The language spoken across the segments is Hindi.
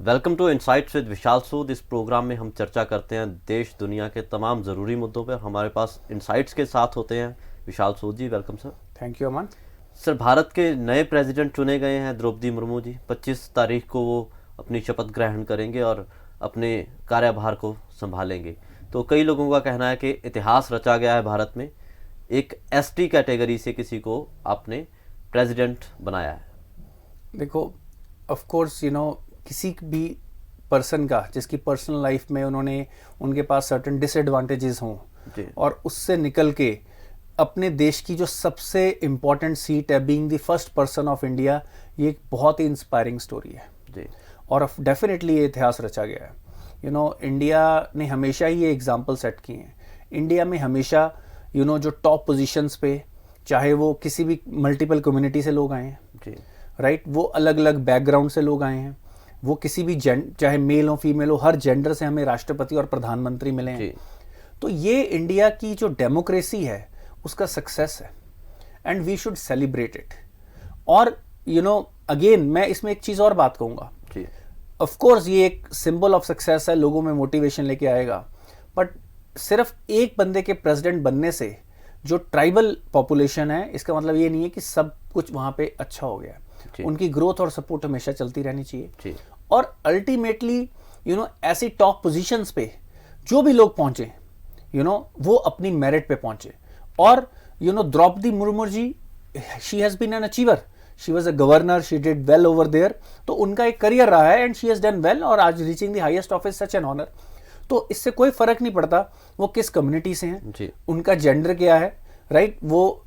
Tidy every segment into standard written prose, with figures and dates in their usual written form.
वेलकम टू इनसाइट्स विद विशाल सूद। इस प्रोग्राम में हम चर्चा करते हैं देश दुनिया के तमाम ज़रूरी मुद्दों पर। हमारे पास इनसाइट्स के साथ होते हैं Vishal Sood ji. Welcome sir. Thank you Aman. Sir, Bharat के नए प्रेसिडेंट चुने गए हैं द्रौपदी मुर्मू जी। 25 तारीख को वो अपनी शपथ ग्रहण करेंगे और अपने कार्यभार को संभालेंगे। तो कई लोगों का कहना है कि इतिहास रचा गया है भारत में, एक एसटी कैटेगरी से किसी को आपने प्रेसिडेंट बनाया है। देखो, ऑफ कोर्स किसी भी पर्सन का जिसकी पर्सनल लाइफ में उनके पास सर्टेन डिसएडवांटेजेस हों और उससे निकल के अपने देश की जो सबसे इम्पोर्टेंट सीट है, being the first person of India, ये एक बहुत ही इंस्पायरिंग स्टोरी है जी। और डेफिनेटली ये इतिहास रचा गया है। इंडिया ने हमेशा ही ये एग्जाम्पल सेट किए हैं। इंडिया में हमेशा जो टॉप पोजीशंस पे, चाहे वो किसी भी मल्टीपल कम्युनिटी से लोग आए हैं जी, राइट, वो अलग अलग बैकग्राउंड से लोग आए हैं, वो किसी भी चाहे मेल हो फीमेल हो, हर जेंडर से हमें राष्ट्रपति और प्रधानमंत्री मिले हैं। तो ये इंडिया की जो डेमोक्रेसी है उसका सक्सेस है and we should celebrate it. और अगेन मैं इसमें एक चीज और बात कहूंगा, ऑफ कोर्स ये एक सिंबल ऑफ सक्सेस है, लोगों में मोटिवेशन लेके आएगा, बट सिर्फ एक बंदे के प्रेसिडेंट बनने से जो ट्राइबल पॉपुलेशन है, इसका मतलब ये नहीं है कि सब कुछ वहां पे अच्छा हो गया। उनकी ग्रोथ और सपोर्ट हमेशा चलती रहनी चाहिए। और अल्टीमेटली ऐसी टॉप पोजीशंस पे जो भी लोग पहुंचे, वो अपनी मेरिट पे पहुंचे। और Draupadi Murmu ji, she has been an achiever, she was a governor, she did well over there. तो उनका एक करियर रहा है and she has done well, और आज reaching the highest office, such an honour. तो इससे कोई फर्क नहीं पड़ता वो किस कम्युनिटी से हैं, उनका जेंडर क्या है, राइट। वो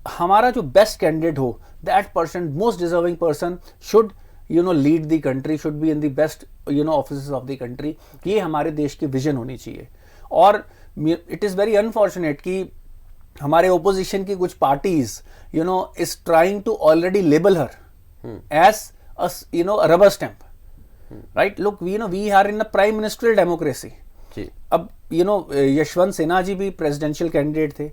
हमारा जो बेस्ट कैंडिडेट हो, that person, most deserving person should lead the country, should be in the best offices of the country. ये हमारे देश की विजन होनी चाहिए। और इट इज वेरी अनफॉर्चुनेट कि हमारे ओपोजिशन की कुछ parties is trying to already label her as a rubber stamp, right. Look, we are in a prime ministerial democracy. अब यशवंत सिन्हा जी भी प्रेसिडेंशियल कैंडिडेट थे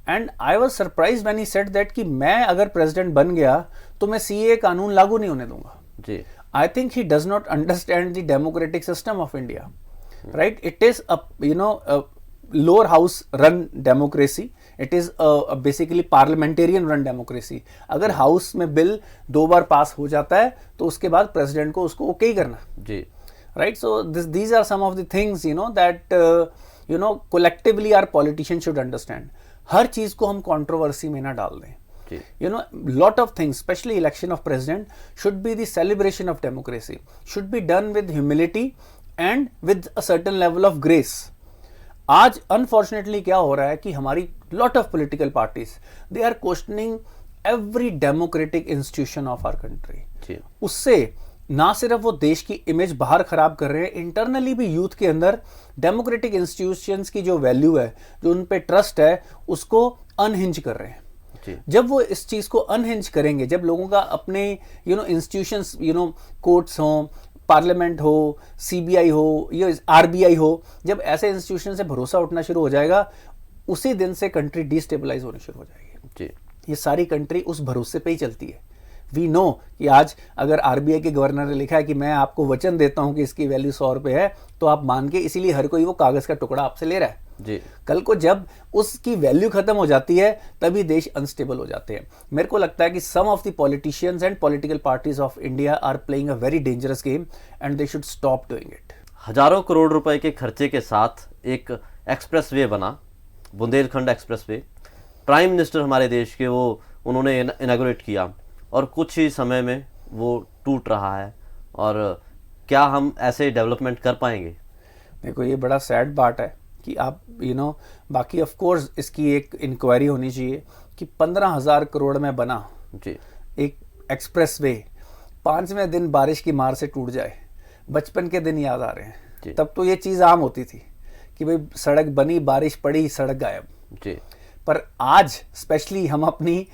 and I was surprised when he said that कि मैं अगर प्रेसिडेंट बन गया तो मैं सीए कानून लागू नहीं होने दूंगा। I think he does not understand the democratic system of India, right. It is lower house run democracy, it is basically parliamentarian run democracy. अगर हाउस में बिल 2 बार पास हो जाता है तो उसके बाद प्रेसिडेंट को उसको ओके करना जी, right? So these are some of the things that collectively our politicians should understand. हर चीज को हम कंट्रोवर्सी में ना डाल दें। lot of things, especially election of president, should be the celebration of democracy, should be done with humility and with a certain level of grace. आज unfortunately क्या हो रहा है कि हमारी lot of political parties, they are questioning every democratic institution of our country. उससे ना सिर्फ वो देश की इमेज बाहर खराब कर रहे हैं, इंटरनली भी यूथ के अंदर डेमोक्रेटिक इंस्टीट्यूशंस की जो वैल्यू है, जो उन पे ट्रस्ट है, उसको अनहिंज कर रहे हैं। जब वो इस चीज को अनहिंज करेंगे, जब लोगों का अपने इंस्टीट्यूशंस, कोर्ट्स हो, पार्लियामेंट हो, सीबीआई हो या आरबीआई हो, जब ऐसे इंस्टीट्यूशन से भरोसा उठना शुरू हो जाएगा, उसी दिन से कंट्री डिस्टेबलाइज होनी शुरू हो जाएगी। ये सारी कंट्री उस भरोसे पे ही चलती है। वी नो कि आज अगर आरबीआई के गवर्नर ने लिखा है कि मैं आपको वचन देता हूं कि इसकी वैल्यू 100 रुपए है, तो आप मान के, इसीलिए हर कोई वो कागज का टुकड़ा आपसे ले रहा है जी। कल को जब उसकी वैल्यू खत्म हो जाती है तभी देश अनस्टेबल हो जाते हैं। मेरे को लगता है कि some of the politicians and political parties of India are playing a very dangerous game and they should stop doing it. हजारों करोड़ रुपए के खर्चे के साथ एक एक्सप्रेसवे बना, बुंदेलखंड एक्सप्रेसवे। प्राइम मिनिस्टर हमारे देश के उन्होंने इनॉग्रेट किया और कुछ ही समय में वो टूट रहा है। और क्या हम ऐसे डेवलपमेंट कर पाएंगे? देखो, ये बड़ा सैड बात है कि आप बाकी ऑफ कोर्स इसकी एक इंक्वायरी होनी चाहिए कि 15,000 करोड़ में बना जी एक एक्सप्रेसवे 5वें दिन बारिश की मार से टूट जाए। बचपन के दिन याद आ रहे हैं, तब तो ये चीज़ आम होती थी कि भाई सड़क बनी, बारिश पड़ी, सड़क गायब जी। पर आज स्पेशली हम अपनी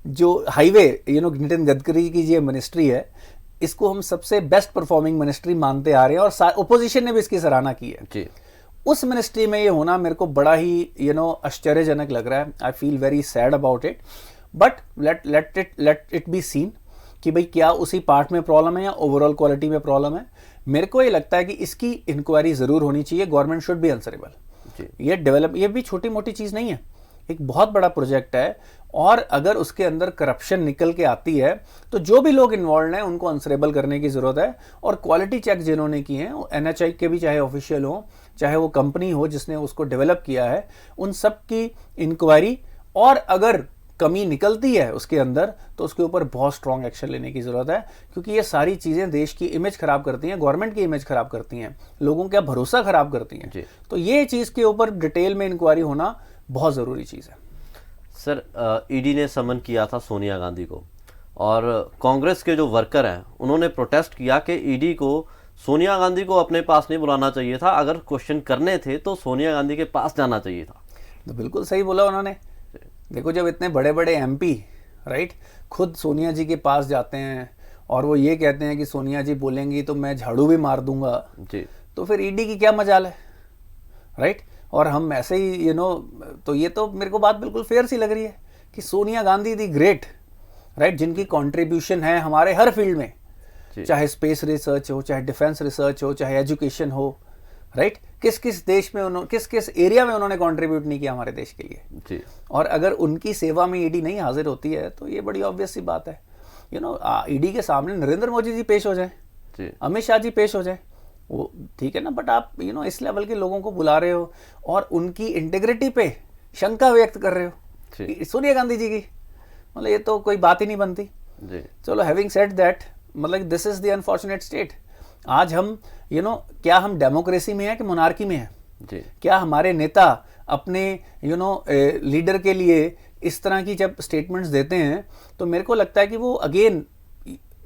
जो हाईवे नितिन गडकरी की जो मिनिस्ट्री है, इसको हम सबसे बेस्ट परफॉर्मिंग मिनिस्ट्री मानते आ रहे हैं और ओपोजिशन ने भी इसकी सराहना की है जी। उस मिनिस्ट्री में ये होना मेरे को बड़ा ही आश्चर्यजनक लग रहा है। I feel very sad about it, but let it be seen कि भाई क्या उसी पार्ट में प्रॉब्लम है या ओवरऑल क्वालिटी में प्रॉब्लम है। मेरे को ये लगता है कि इसकी इंक्वायरी जरूर होनी चाहिए, गवर्नमेंट शुड बी आंसरेबल। ये भी छोटी मोटी चीज नहीं है, एक बहुत बड़ा प्रोजेक्ट है, और अगर उसके अंदर करप्शन निकल के आती है तो जो भी लोग इन्वॉल्व हैं उनको आंसरेबल करने की जरूरत है। और क्वालिटी चेक जिन्होंने किए हैं, NHI के भी चाहे ऑफिशियल हो चाहे वो कंपनी हो जिसने उसको डेवलप किया है, उन सब की इंक्वायरी, और अगर कमी निकलती है उसके अंदर तो उसके ऊपर बहुत स्ट्रॉन्ग एक्शन लेने की जरूरत है, क्योंकि ये सारी चीजें देश की इमेज खराब करती हैं, गवर्नमेंट की इमेज खराब करती हैं, लोगों का भरोसा खराब करती हैं। तो ये चीज के ऊपर डिटेल में इंक्वायरी होना बहुत जरूरी चीज है। सर, ईडी ने समन किया था सोनिया गांधी को, और कांग्रेस के जो वर्कर हैं उन्होंने प्रोटेस्ट किया कि ईडी को सोनिया गांधी को अपने पास नहीं बुलाना चाहिए था, अगर क्वेश्चन करने थे तो सोनिया गांधी के पास जाना चाहिए था। तो बिल्कुल सही बोला उन्होंने। देखो, जब इतने बड़े बड़े MP राइट खुद सोनिया जी के पास जाते हैं और वो ये कहते हैं कि सोनिया जी बोलेंगी तो मैं झाड़ू भी मार दूंगा जी, तो फिर ईडी की क्या मजाल है, राइट। और हम ऐसे ही तो ये तो मेरे को बात बिल्कुल फेयर सी लग रही है कि Sonia Gandhi the great, right, जिनकी कंट्रीब्यूशन है हमारे हर फील्ड में, चाहे स्पेस रिसर्च हो, चाहे डिफेंस रिसर्च हो, चाहे एजुकेशन हो, राइट। किस किस देश में उन्होंने, किस किस एरिया में उन्होंने कंट्रीब्यूट नहीं किया हमारे देश के लिए जी। और अगर उनकी सेवा में ईडी नहीं हाजिर होती है तो ये बड़ी ऑब्वियस सी बात है। ईडी के सामने नरेंद्र मोदी जी पेश हो जाए, अमित शाह जी पेश हो जाए, वो ठीक है ना, बट आप इस लेवल के लोगों को बुला रहे हो और उनकी इंटीग्रिटी पे शंका व्यक्त कर रहे हो सोनिया गांधी जी की, मतलब ये तो कोई बात ही नहीं बनती। चलो, हैविंग सेड दैट, मतलब this is the unfortunate state. आज हम क्या हम डेमोक्रेसी में है कि मोनार्की में है? क्या हमारे नेता अपने लीडर के लिए इस तरह की जब स्टेटमेंट्स देते हैं तो मेरे को लगता है कि वो अगेन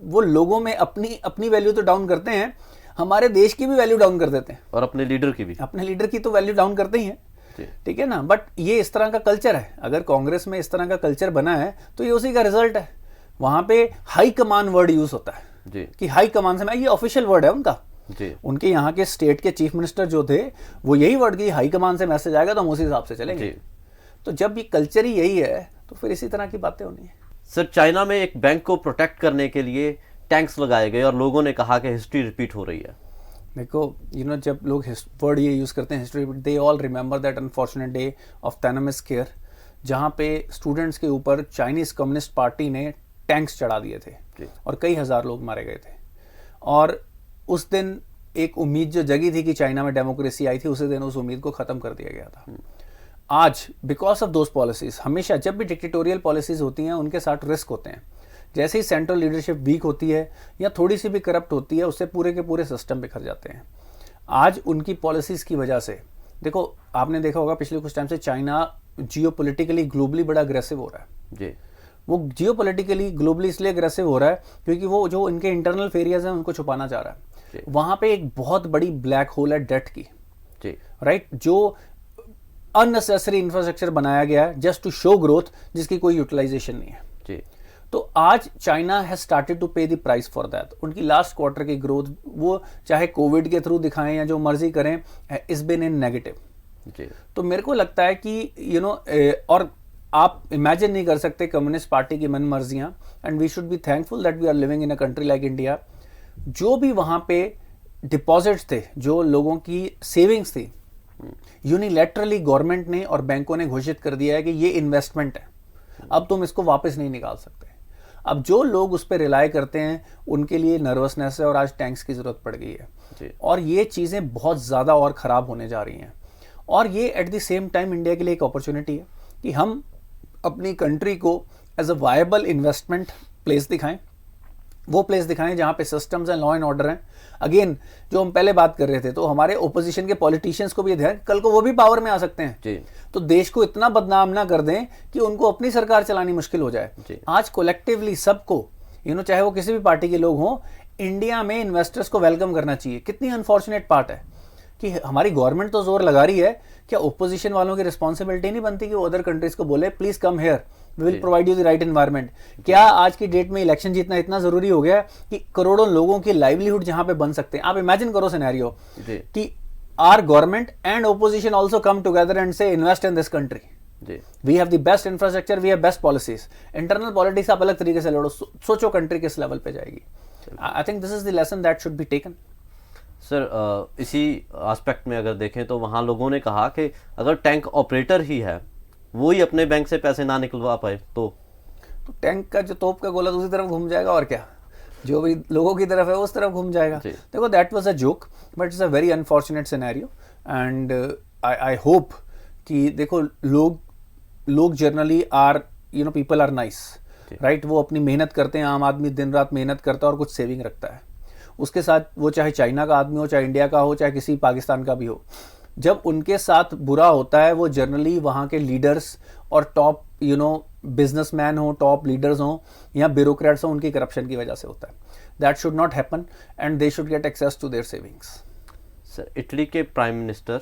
वो लोगों में अपनी वैल्यू तो डाउन करते हैं, हमारे देश की भी वैल्यू डाउन कर देते हैं, और अपने लीडर की भी, अपने लीडर की तो वैल्यू डाउन करते ही हैं, ठीक है ना। बट ये इस तरह का कल्चर है, अगर कांग्रेस में इस तरह का कल्चर बना है तो ये उसी का रिजल्ट है। वहां पे हाई कमान वर्ड यूज होता है कि हाई कमान से, ये ऑफिशियल वर्ड है उनका, उनके यहाँ के स्टेट के चीफ मिनिस्टर जो थे वो यही वर्ड की हाई कमान से मैसेज आएगा तो हम उसी हिसाब से चलेंगे। तो जब ये कल्चर ही यही है तो फिर इसी तरह की बातें होनी है। सर, चाइना में एक बैंक को प्रोटेक्ट करने के लिए टैंक्स लगाए गए और लोगों ने कहा कि हिस्ट्री रिपीट हो रही है। देखो, जब लोग वर्ड ये यूज करते हैं history, they all remember that unfortunate day of Tiananmen square, जहाँ पे स्टूडेंट्स के ऊपर चाइनीज कम्युनिस्ट पार्टी ने टैंक्स चढ़ा दिए थे और कई हजार लोग मारे गए थे। और उस दिन एक उम्मीद जो जगी थी कि चाइना में डेमोक्रेसी आई थी, उसी दिन उस उम्मीद को खत्म कर दिया गया था। आज बिकॉज ऑफ दोज पॉलिसीज, हमेशा जब भी डिक्टेटोरियल पॉलिसीज होती हैं उनके साथ रिस्क होते हैं। जैसे ही सेंट्रल लीडरशिप वीक होती है या थोड़ी सी भी करप्ट होती है, उससे पूरे के पूरे सिस्टम बिखर जाते हैं। आज उनकी पॉलिसीज की वजह से देखो, आपने देखा होगा पिछले कुछ टाइम से चाइना जियोपॉलिटिकली ग्लोबली बड़ा अग्रेसिव हो रहा है जी। वो जियोपॉलिटिकली ग्लोबली इसलिए अग्रेसिव हो रहा है क्योंकि वो जो इनके इंटरनल फेरियर्स हैं उनको छुपाना चाह रहा है। वहां पे एक बहुत बड़ी ब्लैक होल है डेट की, राइट, जो अननेसेसरी इंफ्रास्ट्रक्चर बनाया गया है जस्ट टू शो ग्रोथ, जिसकी कोई यूटिलाइजेशन नहीं है जी। तो आज चाइना हैज स्टार्टेड टू पे द प्राइस फॉर दैट। उनकी लास्ट क्वार्टर की ग्रोथ, वो चाहे कोविड के थ्रू दिखाएं या जो मर्जी करें, इज बिन इन नेगेटिव। तो मेरे को लगता है कि और आप इमेजिन नहीं कर सकते कम्युनिस्ट पार्टी की मन मर्जियां, and we should be thankful that we are living in a country like India. जो भी वहां पे डिपॉजिट्स थे, जो लोगों की सेविंग्स थी, यूनिलैटरली गवर्नमेंट ने और बैंकों ने घोषित कर दिया है कि ये इन्वेस्टमेंट है, अब तुम इसको वापस नहीं निकाल सकते। अब जो लोग उस पर रिलाय करते हैं उनके लिए नर्वसनेस है और आज टैंक्स की जरूरत पड़ गई है और ये चीजें बहुत ज्यादा और खराब होने जा रही हैं। और ये at the same time India के लिए एक अपॉर्चुनिटी है कि हम अपनी कंट्री को as a viable investment place दिखाएं, वो प्लेस दिखाएं जहां पे systems and law and order हैं। अगेन, जो हम पहले बात कर रहे थे, तो हमारे ओपोजिशन के पॉलिटिशियंस को भी ध्यान, कल को वो भी पावर में आ सकते हैं तो देश को इतना बदनाम ना कर दें कि उनको अपनी सरकार चलानी मुश्किल हो जाए। आज कोलेक्टिवली सबको, चाहे वो किसी भी पार्टी के लोग हों, इंडिया में इन्वेस्टर्स को वेलकम करना चाहिए। कितनी अनफॉर्चुनेट पार्ट है कि हमारी गवर्नमेंट तो जोर लगा रही है, क्या ओपोजिशन वालों की रिस्पॉन्सिबिलिटी नहीं बनती कि वो अदर कंट्रीज को बोले please come here, we will provide you the right environment. क्या आज की डेट में इलेक्शन जीतना इतना जरूरी हो गया कि करोड़ों लोगों की लाइवलीहुड जहां पे बन सकते हैं? आप इमेजिन करो सिनेरियो कि our government and opposition also come together and say invest in this country, जी we have the best infrastructure, we have best policies. Internal politics आप अलग तरीके से लड़ो, सोचो कंट्री किस लेवल पे जाएगी। I think this is the lesson that should be taken. Sir इसी एस्पेक्ट में अगर देखें तो वहाँ लोगों ने कहा कि अगर टैंक ऑपरेटर ही है वो ही अपने बैंक से पैसे ना निकलवा पाए तो टैंक का जो तोप का गोला दूसरी तरफ घूम जाएगा, और क्या, जो भी लोगों की तरफ है उस तरफ घूम जाएगा। देखो, that was a joke but it's a very unfortunate scenario and I hope कि देखो लोग generally are people are nice, right. वो अपनी मेहनत करते हैं, आम आदमी दिन रात मेहनत करता है और कुछ सेविंग रखता है। उसके साथ वो चाहे चाइना का आदमी हो, चाहे इंडिया का हो, चाहे किसी पाकिस्तान का भी हो, जब उनके साथ बुरा होता है वो जनरली वहाँ के लीडर्स और टॉप बिजनेसमैन हो, टॉप लीडर्स हो या ब्यूरोक्रेट्स हो, उनकी करप्शन की वजह से होता है। That should not happen and they should get access to their savings. Sir Italy के प्राइम मिनिस्टर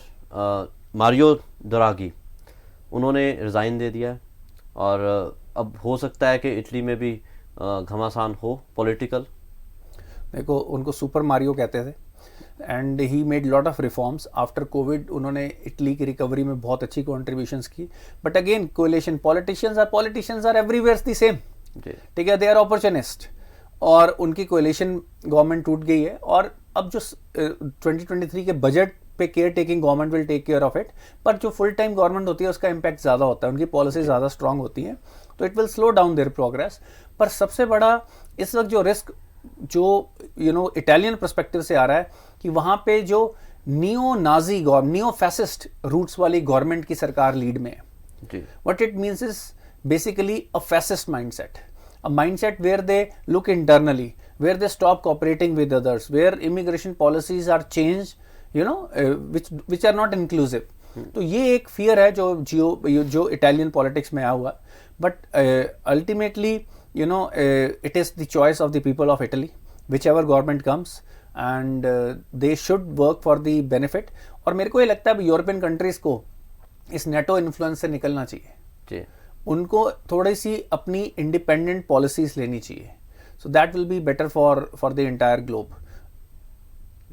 मारियो द्रागी उन्होंने रिज़ाइन दे दिया है और अब हो सकता है कि इटली में भी घमासान हो पॉलिटिकल। देखो, उनको सुपर मारियो कहते थे and he made lot of reforms after covid. उन्होंने इटली की रिकवरी में बहुत अच्छी कॉन्ट्रीब्यूशंस की, but again coalition politicians are everywhere the same, ठीक है, दे आर अपॉर्चुनिस्ट और उनकी कोलिशन गवर्नमेंट टूट गई है। और अब जो 2023 के बजट पे caretaking government will take care of it, पर जो फुल टाइम गवर्नमेंट होती है उसका इम्पैक्ट ज़्यादा होता है, उनकी पॉलिसी ज़्यादा स्ट्रांग होती है, तो it will slow down there progress. पर सबसे बड़ा इस वक्त जो रिस्क जो इटालियन पर्सपेक्टिव से आ रहा है कि वहाँ पे जो नियो फैसिस्ट रूट्स वाली गवर्नमेंट की सरकार लीड में है। What it means is basically a fascist mindset, a mindset where they look internally, where they stop cooperating with others, where immigration policies are changed, which are not inclusive. तो ये एक फियर है जो इटालियन पॉलिटिक्स में आया हुआ, but ultimately it is the choice of the people of Italy, whichever government comes, and they should work for the benefit. और मेरे को ये लगता है यूरोपियन कंट्रीज को इस नेटो इन्फ्लुएंस से निकलना चाहिए, उनको थोड़ी सी अपनी इंडिपेंडेंट पॉलिसीज लेनी चाहिए, so that will be better for the entire globe.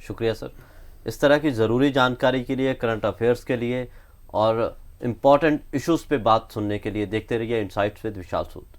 शुक्रिया सर, इस तरह की ज़रूरी जानकारी के लिए, करंट अफेयर्स के लिए और इम्पॉर्टेंट इश्यूज़ पे बात सुनने के लिए देखते रहिए इनसाइट्स विद विशाल सूद।